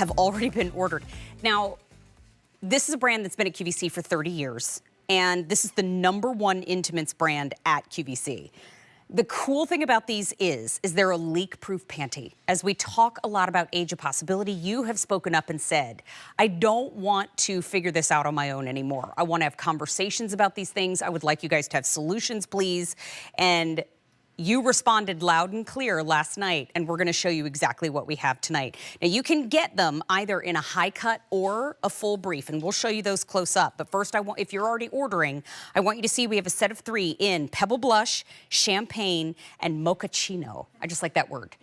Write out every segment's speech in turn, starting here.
have already been ordered. Now, this is a brand that's been at QVC for 30 years, and this is the #1 intimates brand at QVC. The cool thing about these is they're a leak-proof panty. As we talk a lot about age of possibility, you have spoken up and said, I don't want to figure this out on my own anymore. I want to have conversations about these things. I would like you guys to have solutions, please. And you responded loud and clear last night, and we're going to show you exactly what we have tonight. Now, you can get them either in a high cut or a full brief, and we'll show you those close up. But first, if you're already ordering, I want you to see we have a set of 3 in Pebble Blush, Champagne, and Mochaccino. I just like that word.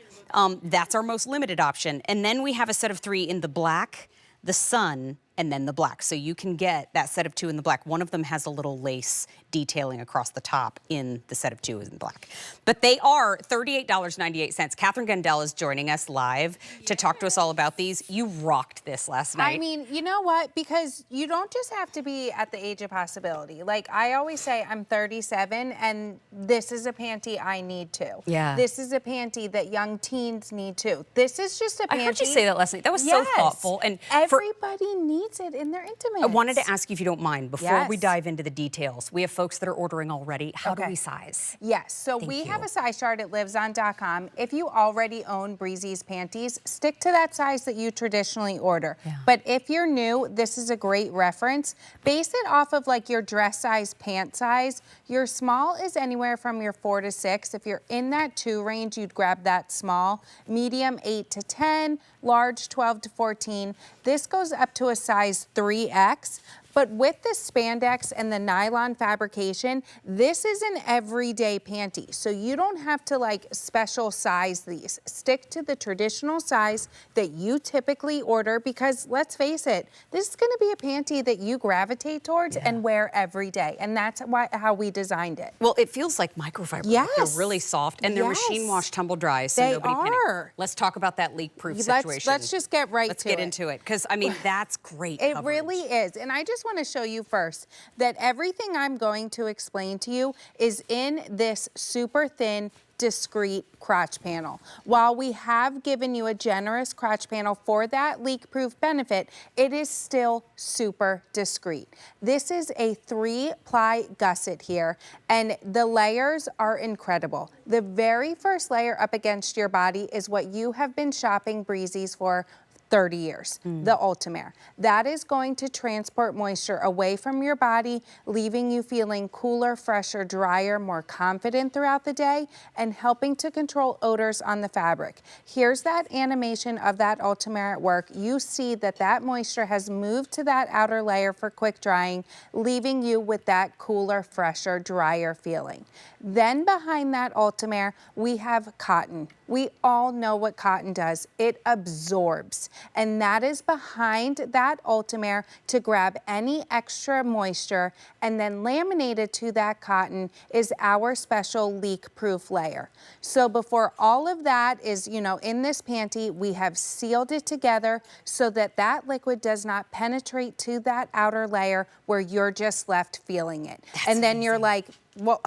That's our most limited option. And then we have a set of 3 in the black, the sun, and then the black. So you can get that set of 2 in the black. One of them has a little lace detailing across the top in the set of 2 in black. But they are $38.98. Catherine Gundell is joining us live to talk to us all about these. You rocked this last night. I mean, you know what? Because you don't just have to be at the age of possibility. Like I always say, I'm 37 and this is a panty I need too. Yeah. This is a panty that young teens need too. This is just a panty. I heard you say that last night. That was so thoughtful. And everybody needs it in their intimates. I wanted to ask you if you don't mind, before we dive into the details, we have folks that are ordering already. How do we size? Yes, so we have a size chart at liveson.com. If you already own Breezies panties, stick to that size that you traditionally order. But if you're new, this is a great reference. Base it off of like your dress size, pant size. Your small is anywhere from your 4 to 6. If you're in that 2 range, you'd grab that small. Medium, 8 to 10. Large, 12 to 14. This goes up to a size 3X. But with the spandex and the nylon fabrication, this is an everyday panty. So you don't have to like special size these. Stick to the traditional size that you typically order because let's face it, this is gonna be a panty that you gravitate towards and wear every day. And that's how we designed it. Well, it feels like microfiber. Yes. They're really soft and they're machine wash, tumble dry, so nobody panic. Let's talk about that leak-proof situation. Let's just get right to it. Let's get into it, because I mean, that's great It coverage. really is. And I just want to show you first that everything I'm going to explain to you is in this super thin, discreet crotch panel. While we have given you a generous crotch panel for that leak-proof benefit, it is still super discreet. This is a 3-ply gusset here, and the layers are incredible. The very first layer up against your body is what you have been shopping Breezies for 30 years, the Ultimare. That is going to transport moisture away from your body, leaving you feeling cooler, fresher, drier, more confident throughout the day, and helping to control odors on the fabric. Here's that animation of that Ultimare at work. You see that that moisture has moved to that outer layer for quick drying, leaving you with that cooler, fresher, drier feeling. Then behind that Ultimare, we have cotton. We all know what cotton does. It absorbs. And that is behind that Ultimare to grab any extra moisture, and then laminated to that cotton is our special leak-proof layer. So before all of that is, in this panty, we have sealed it together so that that liquid does not penetrate to that outer layer where you're just left feeling it. And then you're like, well,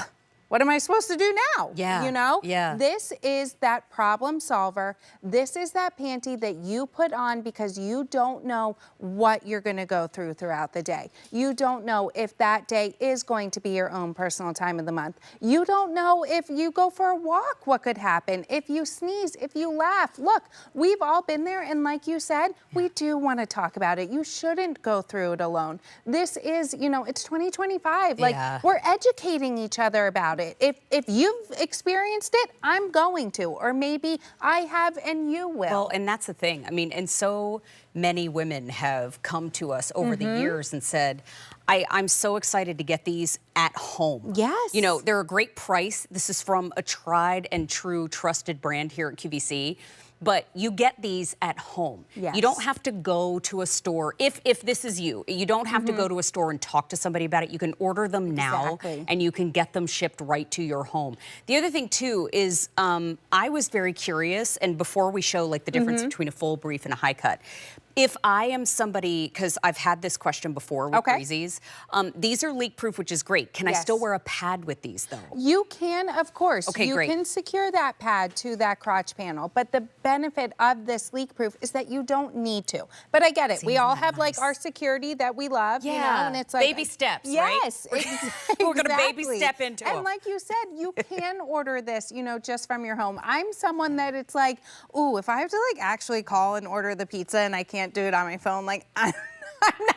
what am I supposed to do now? Yeah. This is that problem solver. This is that panty that you put on because you don't know what you're gonna go through throughout the day. You don't know if that day is going to be your own personal time of the month. You don't know if you go for a walk, what could happen. If you sneeze, if you laugh. Look, we've all been there, and like you said, we do wanna talk about it. You shouldn't go through it alone. This is, it's 2025. Like, we're educating each other about it. If you've experienced it, I'm going to, or maybe I have and you will. Well, and that's the thing. I mean, and so many women have come to us over the years and said, I'm so excited to get these at home. Yes. They're a great price. This is from a tried and true trusted brand here at QVC. But you get these at home. Yes. You don't have to go to a store. If this is you don't have to go to a store and talk to somebody about it. You can order them now and you can get them shipped right to your home. The other thing too is I was very curious, and before we show like the difference between a full brief and a high cut, if I am somebody, because I've had this question before with Breezies, these are leak-proof, which is great. Can I still wear a pad with these, though? You can, of course. Okay, you great. can secure that pad to that crotch panel. But the benefit of this leak proof is that you don't need to. But I get it. We all have like our security that we love, you know, and it's like baby steps, right? Yes, exactly. We're gonna baby step into And them. like you said, you can order this, you know, just from your home. I'm someone that it's like, ooh, if I have to like actually call and order the pizza and I can't do it on my phone, like I'm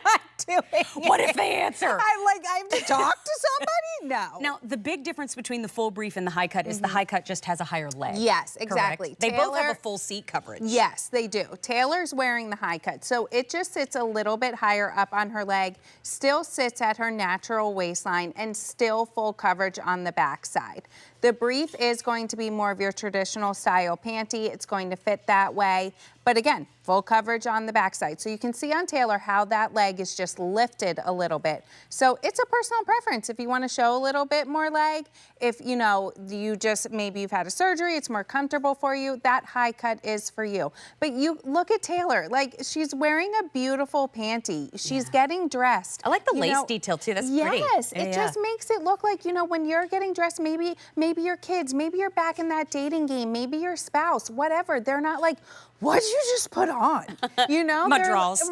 not doing it. What if they answer? I have to talk to somebody? No. Now, the big difference between the full brief and the high cut is the high cut just has a higher leg. Yes, exactly. Correct? They both have a full seat coverage. Yes, they do. Taylor's wearing the high cut, so it just sits a little bit higher up on her leg, still sits at her natural waistline, and still full coverage on the back side. The brief is going to be more of your traditional style panty. It's going to fit that way. But again, full coverage on the backside. So you can see on Taylor how that leg is just lifted a little bit. So it's a personal preference. If you want to show a little bit more leg, if you know, you just, maybe you've had a surgery, it's more comfortable for you, that high cut is for you. But you look at Taylor, like she's wearing a beautiful panty. She's getting dressed. I like the lace detail too, that's pretty. Yes, it just makes it look like, you know, when you're getting dressed, maybe your kids, maybe you're back in that dating game, maybe your spouse, whatever. They're not like, what'd you just put on? You know? My draws.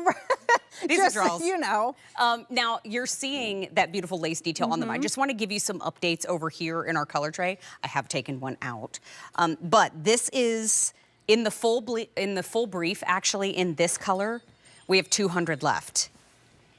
These are draws. You know. Now, you're seeing that beautiful lace detail on them. I just want to give you some updates over here in our color tray. I have taken one out. But this is in the full brief, actually in this color, we have 200 left.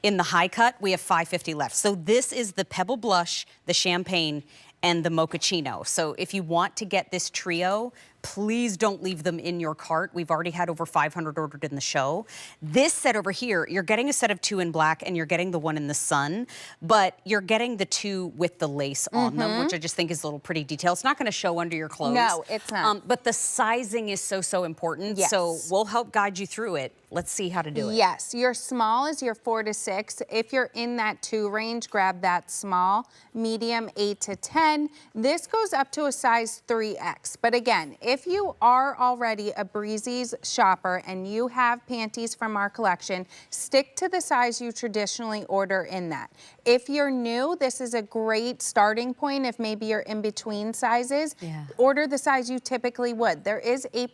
In the high cut, we have 550 left. So this is the Pebble Blush, the Champagne, and the Mochaccino. So if you want to get this trio, please don't leave them in your cart. We've already had over 500 ordered in the show. This set over here, you're getting a set of 2 in black and you're getting the one in the sun, but you're getting the 2 with the lace on them, which I just think is a little pretty detail. It's not gonna show under your clothes. No, it's not. But the sizing is so important. Yes. So we'll help guide you through it. Let's see how to do it. Yes, your small is your 4 to 6. If you're in that 2 range, grab that small. Medium, 8 to 10. This goes up to a size 3X. But again, if you are already a Breezies shopper and you have panties from our collection, stick to the size you traditionally order in that. If you're new, this is a great starting point. If maybe you're in between sizes, order the size you typically would. There is 8%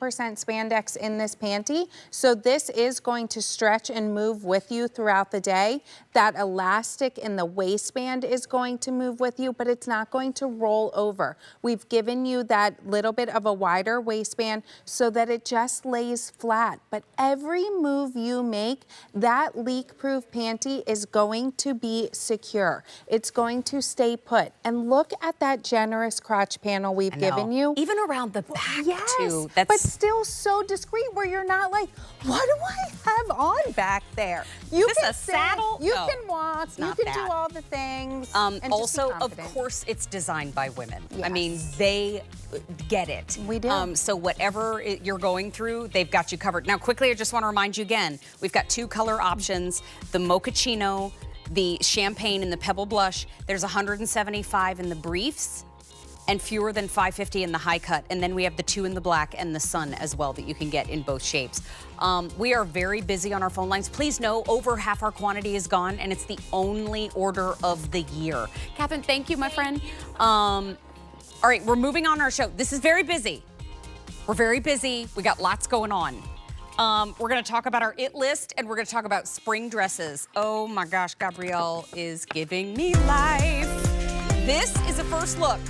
spandex in this panty, so this is going to stretch and move with you throughout the day. That elastic in the waistband is going to move with you, but it's not going to roll over. We've given you that little bit of a wider waistband so that it just lays flat. But every move you make, that leak-proof panty is going to be secure. It's going to stay put. And look at that generous crotch panel we've given you. Even around the back too. But still so discreet where you're not like, what do I have on back there? You Is can this a saddle? You No, can walk. it's You not can that. do all the things. and just be Also, of confident. course, it's designed by women. I Yes. mean, they get it. We do. So whatever you're going through, they've got you covered. Now, quickly, I just want to remind you again, we've got 2 color options, the Mochaccino, the Champagne, and the Pebble Blush. There's 175 in the briefs and fewer than 550 in the high cut. And then we have the 2 in the black and the sun as well that you can get in both shapes. We are very busy on our phone lines. Please know over half our quantity is gone and it's the only order of the year. Catherine, thank you, my friend. All right, we're moving on our show. This is very busy. We're very busy. We got lots going on. We're gonna talk about our it list and we're gonna talk about spring dresses. Oh my gosh, Gabrielle is giving me life. This is a first look